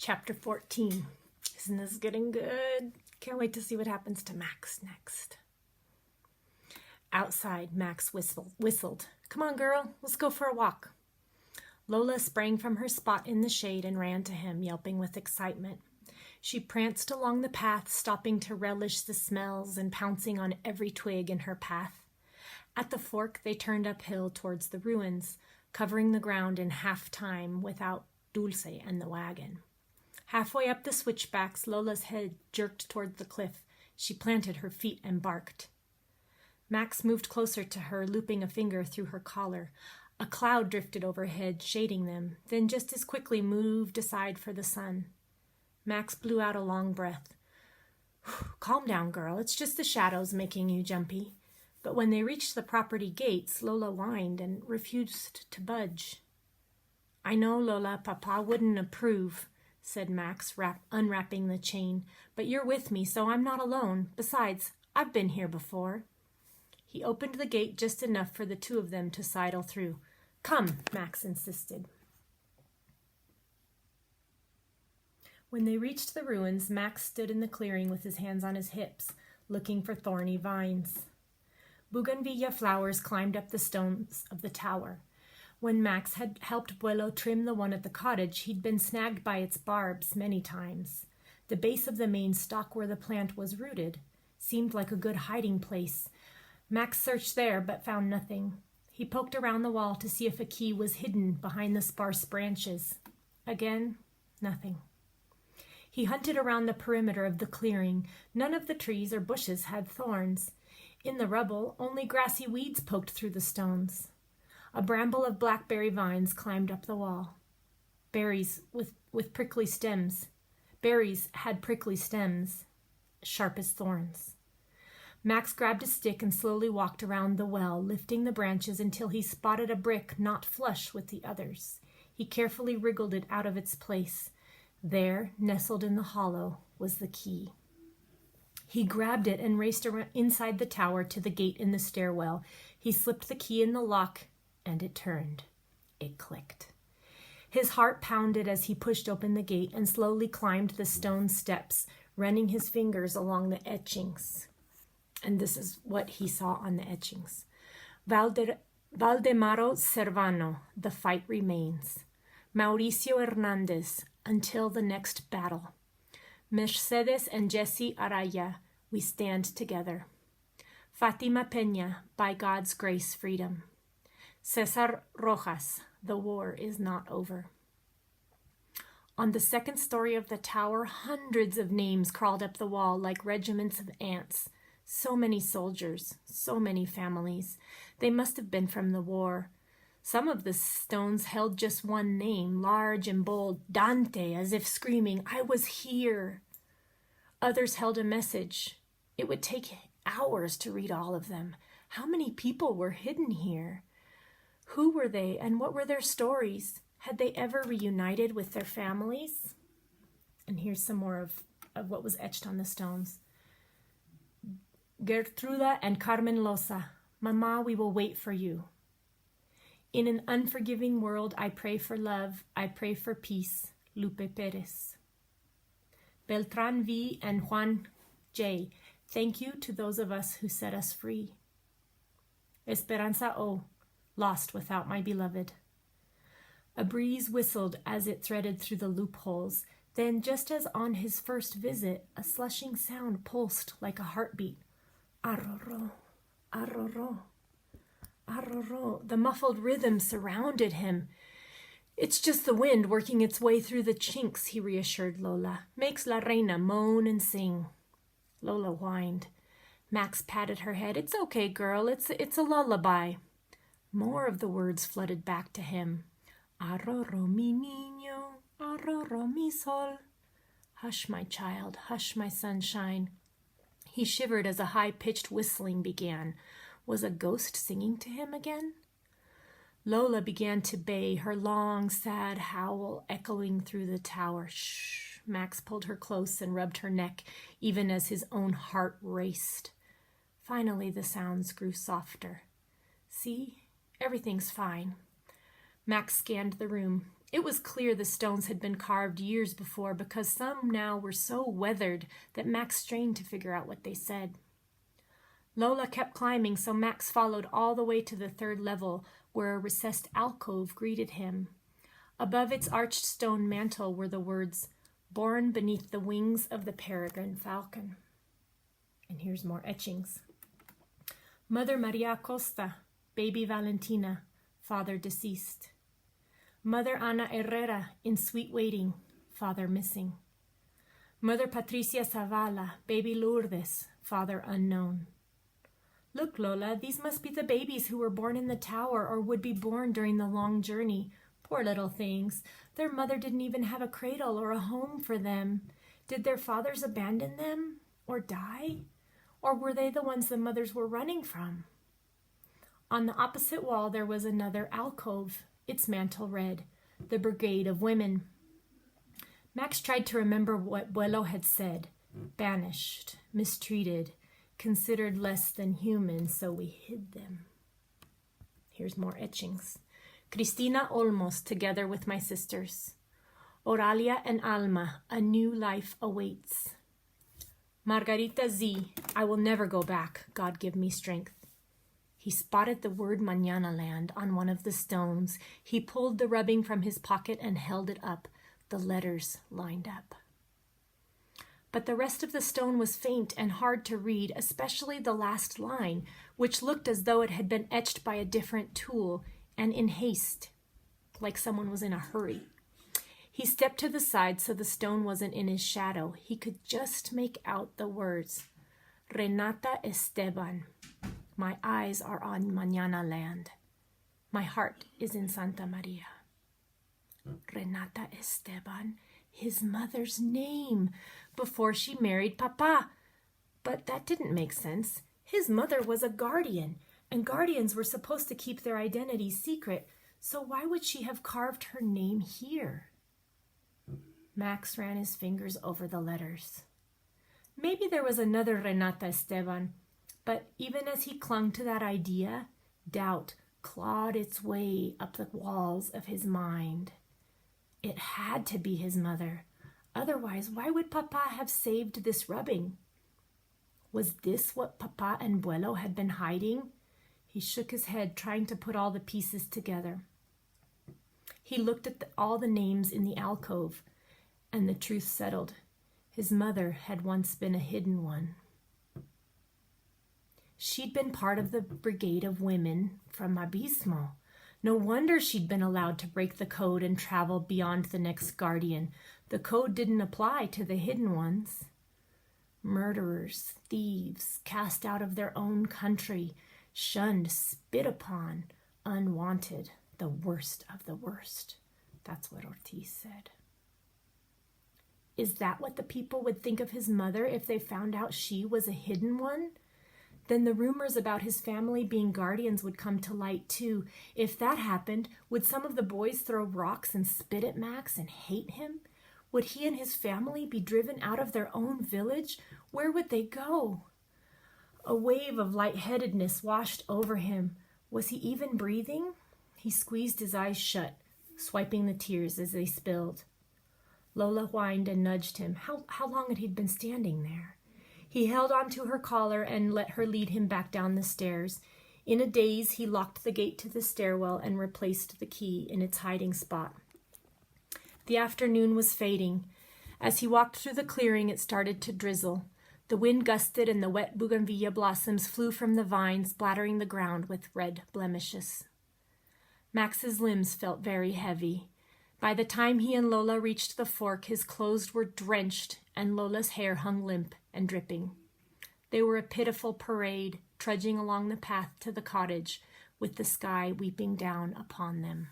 Chapter 14. Isn't this getting good? Can't wait to see what happens to Max next. Outside, Max whistled. Come on, girl, let's go for a walk. Lola sprang from her spot in the shade and ran to him, yelping with excitement. She pranced along the path, stopping to relish the smells and pouncing on every twig in her path. At the fork, they turned uphill towards the ruins, covering the ground in half time without Dulce and the wagon. Halfway up the switchbacks, Lola's head jerked toward the cliff. She planted her feet and barked. Max moved closer to her, looping a finger through her collar. A cloud drifted overhead, shading them, then just as quickly moved aside for the sun. Max blew out a long breath. Calm down, girl. It's just the shadows making you jumpy. But when they reached the property gates, Lola whined and refused to budge. I know, Lola, Papa wouldn't approve, said Max, unwrapping the chain. But you're with me, so I'm not alone. Besides, I've been here before. He opened the gate just enough for the two of them to sidle through. Come, Max insisted. When they reached the ruins, Max stood in the clearing with his hands on his hips, looking for thorny vines. Bougainvillea flowers climbed up the stones of the tower. When Max had helped Buelo trim the one at the cottage, he'd been snagged by its barbs many times. The base of the main stalk where the plant was rooted seemed like a good hiding place. Max searched there, but found nothing. He poked around the wall to see if a key was hidden behind the sparse branches. Again, nothing. He hunted around the perimeter of the clearing. None of the trees or bushes had thorns. In the rubble, only grassy weeds poked through the stones. A bramble of blackberry vines climbed up the wall. Berries with prickly stems. Berries had prickly stems, sharp as thorns. Max grabbed a stick and slowly walked around the well, lifting the branches until he spotted a brick not flush with the others. He carefully wriggled it out of its place. There, nestled in the hollow, was the key. He grabbed it and raced around inside the tower to the gate in the stairwell. He slipped the key in the lock, and it turned. It clicked. His heart pounded as he pushed open the gate and slowly climbed the stone steps, running his fingers along the etchings. And this is what he saw on the etchings. Valdemaro Servano, the fight remains. Mauricio Hernandez, until the next battle. Mercedes and Jesse Araya, we stand together. Fatima Peña, by God's grace, freedom. Cesar Rojas, the war is not over. On the second story of the tower, hundreds of names crawled up the wall like regiments of ants. So many soldiers, so many families. They must have been from the war. Some of the stones held just one name, large and bold, Dante, as if screaming, I was here. Others held a message. It would take hours to read all of them. How many people were hidden here? Who were they and what were their stories? Had they ever reunited with their families? And here's some more of what was etched on the stones. Gertruda and Carmen Loza, Mama, we will wait for you. In an unforgiving world, I pray for love, I pray for peace, Lupe Perez. Beltran V. and Juan J., thank you to those of us who set us free. Esperanza O., lost without my beloved. A breeze whistled as it threaded through the loopholes. Then, just as on his first visit, a slushing sound pulsed like a heartbeat. Arroro, arroro, arroro. The muffled rhythm surrounded him. It's just the wind working its way through the chinks, he reassured Lola. Makes La Reina moan and sing. Lola whined. Max patted her head. It's okay, girl. It's a lullaby. More of the words flooded back to him. Arroro mi niño, arroro mi sol. Hush, my child, hush, my sunshine. He shivered as a high-pitched whistling began. Was a ghost singing to him again? Lola began to bay, her long, sad howl echoing through the tower. Shh! Max pulled her close and rubbed her neck, even as his own heart raced. Finally, the sounds grew softer. See? Everything's fine. Max scanned the room. It was clear the stones had been carved years before because some now were so weathered that Max strained to figure out what they said. Lola kept climbing, so Max followed all the way to the 3rd level, where a recessed alcove greeted him. Above its arched stone mantel were the words, "Born beneath the wings of the peregrine falcon." And here's more etchings. Mother Maria Acosta, baby Valentina, father deceased. Mother Ana Herrera, in sweet waiting, father missing. Mother Patricia Zavala, baby Lourdes, father unknown. Look, Lola, these must be the babies who were born in the tower or would be born during the long journey. Poor little things. Their mother didn't even have a cradle or a home for them. Did their fathers abandon them or die? Or were they the ones the mothers were running from? On the opposite wall there was another alcove. Its mantel read, "The Brigade of Women." Max tried to remember what Buelo had said. Banished, mistreated, considered less than human, so we hid them. Here's more etchings. Cristina Olmos, together with my sisters. Oralia and Alma, a new life awaits. Margarita Z, I will never go back. God give me strength. He spotted the word Mañana Land on one of the stones. He pulled the rubbing from his pocket and held it up. The letters lined up. But the rest of the stone was faint and hard to read, especially the last line, which looked as though it had been etched by a different tool and in haste, like someone was in a hurry. He stepped to the side so the stone wasn't in his shadow. He could just make out the words, Renata Esteban. My eyes are on Mañana Land. My heart is in Santa Maria. Renata Esteban, his mother's name, before she married Papa. But that didn't make sense. His mother was a guardian, and guardians were supposed to keep their identities secret, so why would she have carved her name here? Max ran his fingers over the letters. Maybe there was another Renata Esteban, but even as he clung to that idea, doubt clawed its way up the walls of his mind. It had to be his mother. Otherwise, why would Papa have saved this rubbing? Was this what Papa and Buelo had been hiding? He shook his head, trying to put all the pieces together. He looked at all the names in the alcove, and the truth settled. His mother had once been a hidden one. She'd been part of the Brigade of Women from Abismo. No wonder she'd been allowed to break the code and travel beyond the next guardian. The code didn't apply to the hidden ones. Murderers, thieves, cast out of their own country, shunned, spit upon, unwanted, the worst of the worst. That's what Ortiz said. Is that what the people would think of his mother if they found out she was a hidden one? Then the rumors about his family being guardians would come to light too. If that happened, would some of the boys throw rocks and spit at Max and hate him? Would he and his family be driven out of their own village? Where would they go? A wave of lightheadedness washed over him. Was he even breathing? He squeezed his eyes shut, swiping the tears as they spilled. Lola whined and nudged him. How long had he been standing there? He held onto her collar and let her lead him back down the stairs. In a daze, he locked the gate to the stairwell and replaced the key in its hiding spot. The afternoon was fading. As he walked through the clearing, it started to drizzle. The wind gusted and the wet bougainvillea blossoms flew from the vines, splattering the ground with red blemishes. Max's limbs felt very heavy. By the time he and Lola reached the fork, his clothes were drenched and Lola's hair hung limp and dripping. They were a pitiful parade, trudging along the path to the cottage, with the sky weeping down upon them.